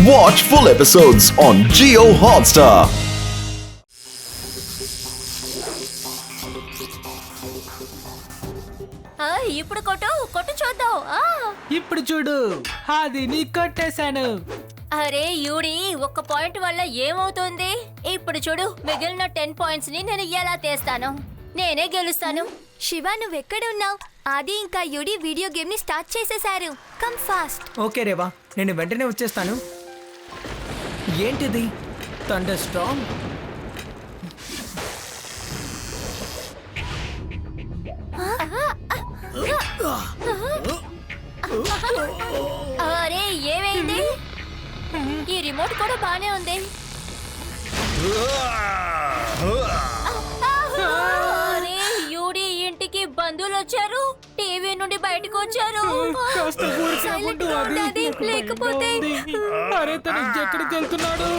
Watch full episodes on Jio Hotstar. ఇప్పుడు కొట్టు చూద్దాం. ఇప్పుడు చూడు, అది నీ కొట్టేశాను. అరే యూడి, ఒక్క పాయింట్ వల్ల ఏమవుతుంది? ఇప్పుడు చూడు, మిగిలిన 10 పాయింట్స్ ని నేను ఎలా తీస్తాను? నేనే గెలుస్తాను. శివ, నువ్వెక్కడున్నావు? ఆది ఇంకా యుడి వీడియో గేమ్ ని స్టార్ట్ చేసేశారు. Come fast. ఓకే రేవా, నేను వెంటనే వచ్చేస్తాను. ఏంటిది? Thunder Storm? అరే ఏమైంది? ఈ రిమోట్ కూడా బానే ఉంది. అరే యూడి, ఇంటికి బంధువులు వచ్చారు, టీవీ నుండి బయటకు వచ్చారు. లేకపోతే అరే తను ఎక్కడికి వెళ్తున్నాడు?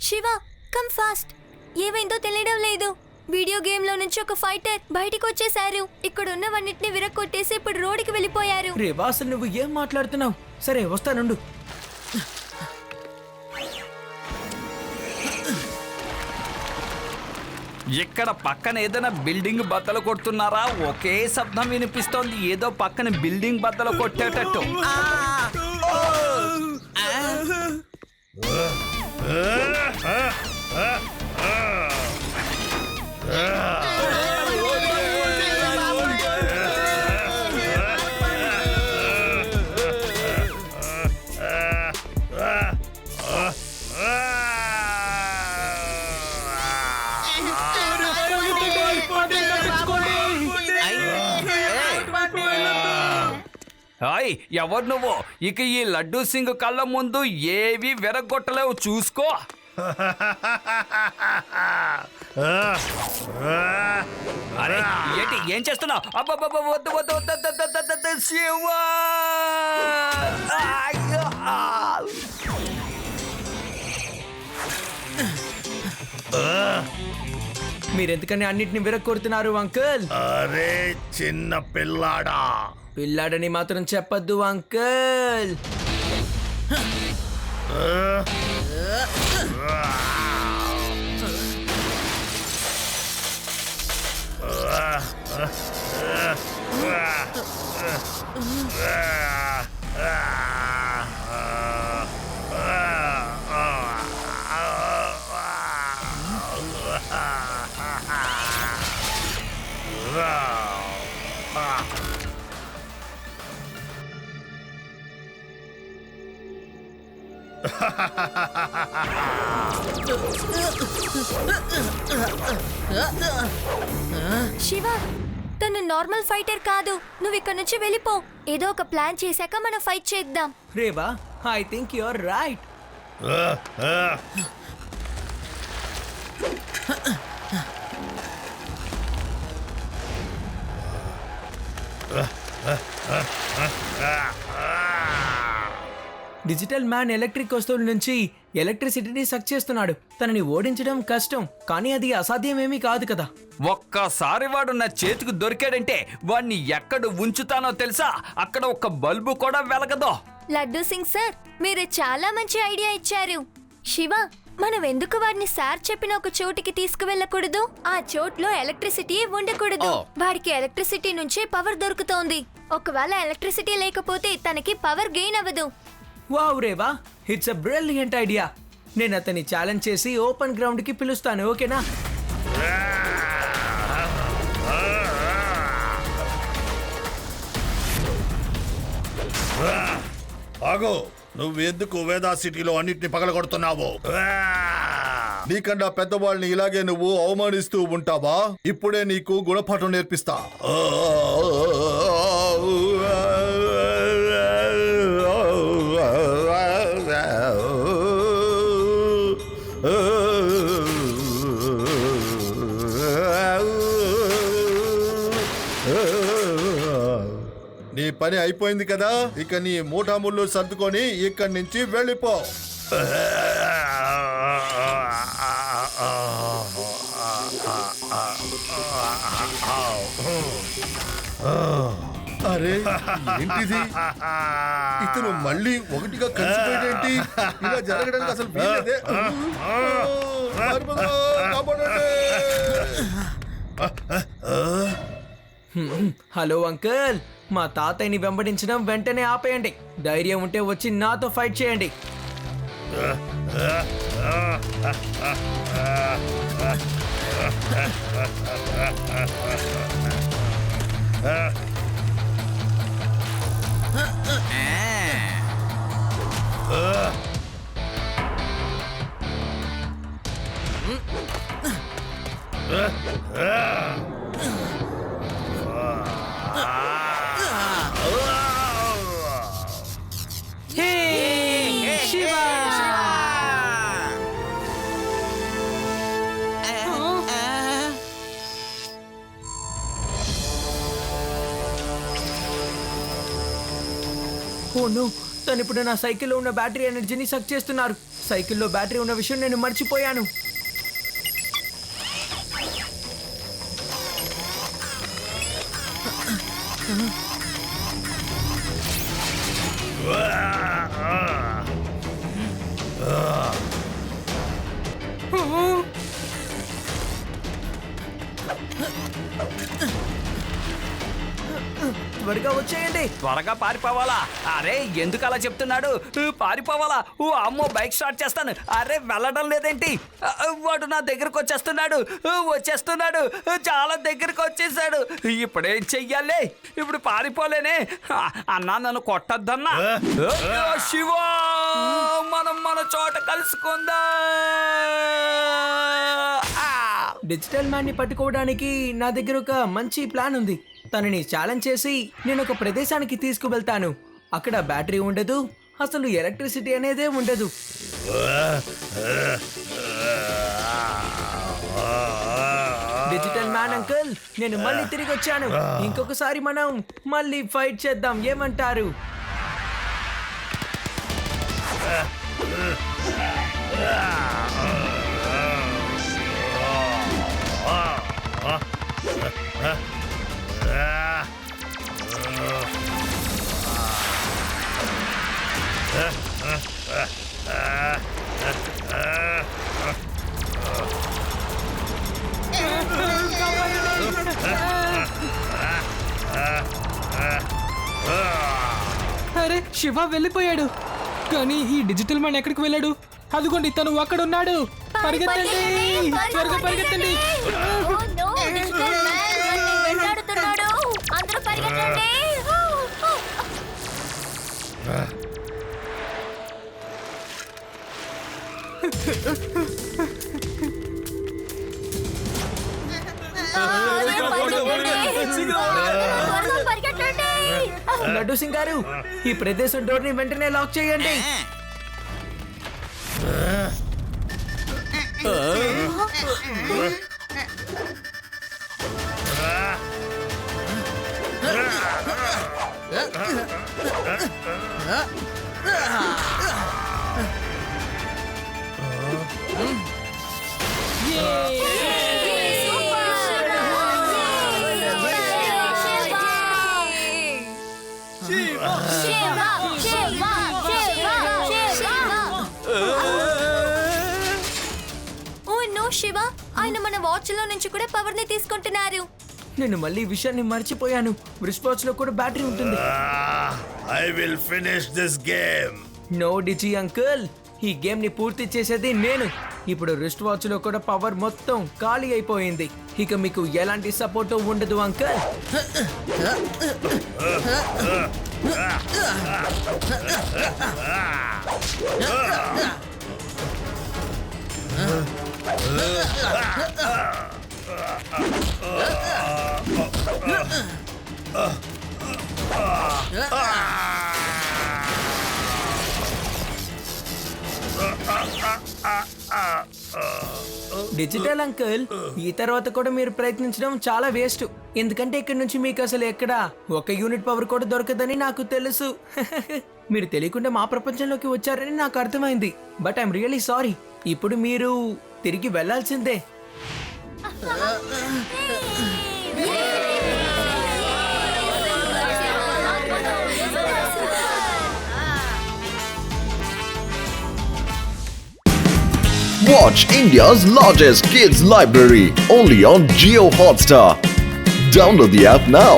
Shiva, come fast. ఏమైందో తెలియడం లేదు. వీడియో గేమ్ లో నుంచి ఒక ఫైటర్ బయటికి వచ్చేసారు. ఇక్కడ ఉన్నవన్నిటిని విరక్కొట్టేసి ఇప్పుడు రోడ్డుకి వెళ్ళిపోయారు. రేవా, అసలు నువ్వు ఏం మాట్లాడుతున్నావు? సరే వస్తానుండు. ఇక్కడ పక్కన ఏదైనా బిల్డింగ్ బద్దలు కొడుతున్నారా? ఒకే శబ్దం వినిపిస్తోంది, ఏదో పక్కన బిల్డింగ్ బద్దలు కొట్టేటట్టు. హాయ్, ఎవరు నువ్వు? ఇక ఈ లడ్డూ సింగ్ కళ్ళ ముందు ఏవి విరగొట్టలేవు, చూసుకో. అరే ఏంటి, ఏం చేస్తున్నావు? అబ్బబ్బబ్బ, వద్దు వద్దు వద్దు, శివా! మీరెందుకని అన్నిటిని విరక్కొడుతున్నారు అంకుల్? అరే చిన్న పిల్లాడా, పిల్లాడని మాత్రం చెప్పద్దు అంకుల్. శివ, తను నార్మల్ ఫైటర్ కాదు. నువ్వు ఇక్కడ నుంచి వెళ్ళిపో. ఏదో ఒక ప్లాన్ చేశాక మనం ఫైట్ చేద్దాం. Reva, I think you are right. Digital man electric వస్తువుల నుంచి ఎలక్ట్రిసిటీని సక్ చేస్తున్నాడు. తనని ఓడించడం కష్టం, కానీ అది అసాధ్యమేమీ కాదు కదా. ఒక్కసారి వాడు నా చేతికి దొరికాడంటే వాడిని ఎక్కడ ఉంచుతానో తెలుసా? అక్కడ ఒక బల్బు కూడా వెలగదు. లడ్డూ సింగ్ సార్, మీరు చాలా మంచి ఐడియా ఇచ్చారు. శివ, మనం ఎందుకు వాడిని సార్ చెప్పిన ఒక చోటికి తీసుకువెళ్ళకూడదు? ఆ చోట్లో ఎలక్ట్రిసిటీ ఉండకూడదు. వాడికి ఎలక్ట్రిసిటీ నుంచే పవర్ దొరుకుతోంది. ఒకవేళ ఎలక్ట్రిసిటీ లేకపోతే తనకి పవర్ గెయిన్ అవ్వదు. Wow Reva, it's a brilliant idea. నేను అతన్ని ఛాలెంజ్ చేసి ఓపెన్ గ్రౌండ్ కి పిలుస్తాను, ఓకేనా? ఆగో, నువ్వెందుకు వేదా సిటీలో అన్నిటిని పగలగొడుతున్నావు? నీకన్నా పెద్దవాళ్ళని ఇలాగే నువ్వు అవమానిస్తూ ఉంటావా? ఇప్పుడే నీకు గుణపాఠం నేర్పిస్తా. పని అయిపోయింది కదా, ఇక నీ మూటాముళ్ళు సర్దుకొని ఇక్కడి నుంచి వెళ్ళిపో. అరే ఏంటిది, ఇతను మళ్ళీ ఒకటిగా కలిసిపోయేటేంటి? ఇలా జరగడానికి అసలు వీలేదే. హలో అంకుల్, మా తాతయ్యని వెంబడించడం వెంటనే ఆపేయండి. ధైర్యం ఉంటే వచ్చి నాతో ఫైట్ చేయండి. ఓ నో, తను ఇప్పుడు నా సైకిల్లో ఉన్న బ్యాటరీ ఎనర్జీని సక్ చేస్తున్నారు. సైకిల్లో బ్యాటరీ ఉన్న విషయం నేను మర్చిపోయాను. త్వరగా వచ్చేయండి. త్వరగా పారిపోవాలా? అరే ఎందుకు అలా చెప్తున్నాడు? పారిపోవాలా? ఓ అమ్మో, బైక్ స్టార్ట్ చేస్తాను. అరే వెళ్ళడం లేదేంటి? వాడు నా దగ్గరకు వచ్చేస్తున్నాడు. చాలా దగ్గరకు వచ్చేసాడు. ఇప్పుడేం చెయ్యాలి? ఇప్పుడు పారిపోలేనే. అన్నా నన్ను కొట్టద్దన్నా. శివ, మనం మన చోట కలుసుకుందా. డిజిటల్ మ్యాన్ ని పట్టుకోవడానికి నా దగ్గర ఒక మంచి ప్లాన్ ఉంది. తనని ఛాలెంజ్ చేసి నేను ఒక ప్రదేశానికి తీసుకువెళ్తాను. అక్కడ బ్యాటరీ ఉండదు, అసలు ఎలక్ట్రిసిటీ అనేదే ఉండదు. డిజిటల్ మ్యాన్ అంకుల్, నేను మళ్ళీ తిరిగి వచ్చాను. ఇంకొకసారి మనం మళ్ళీ ఫైట్ చేద్దాం, ఏమంటారు? అరే శివ వెళ్ళిపోయాడు. కానీ ఈ డిజిటల్ మ్యాన్ ఎక్కడికి వెళ్ళాడు? అదిగోండి, తను అక్కడ ఉన్నాడు. పరిగెత్తండి, త్వరగా పరిగెత్తండి. లడ్డు సింగ్ గారు, ఈ ప్రదేశం డోర్ ని వెంటనే లాక్ చేయండి. శివ, ఆయన మన వాచ్ లో నుంచి కూడా పవర్ ని తీసుకుంటున్నారు. నేను మళ్ళీ విషయాన్ని మర్చిపోయాను. రిస్ట్ వాచ్ లో కూడా బ్యాటరీ ఉంటుంది. I will finish this game. No Digi uncle, ఈ గేమ్ ని పూర్తి చేసేది నేను. ఇప్పుడు రిస్ట్ వాచ్ లో కూడా పవర్ మొత్తం ఖాళీ అయిపోయింది. ఇక మీకు ఎలాంటి సపోర్ట్ ఉండదు అంకుల్. డిజిటల్ అంకుల్, ఈ తర్వాత కూడా మీరు ప్రయత్నించడం చాలా వేస్ట్. ఎందుకంటే ఇక్కడ నుంచి మీకు అసలు ఎక్కడ ఒక యూనిట్ పవర్ కూడా దొరకదని నాకు తెలుసు. మీరు తెలియకుండా మా ప్రపంచంలోకి వచ్చారని నాకు అర్థమైంది. But I'm really sorry. ఇప్పుడు మీరు తిరిగి వెళ్ళాల్సిందే. Watch India's largest kids library only on Geo Hotstar. Download the app now.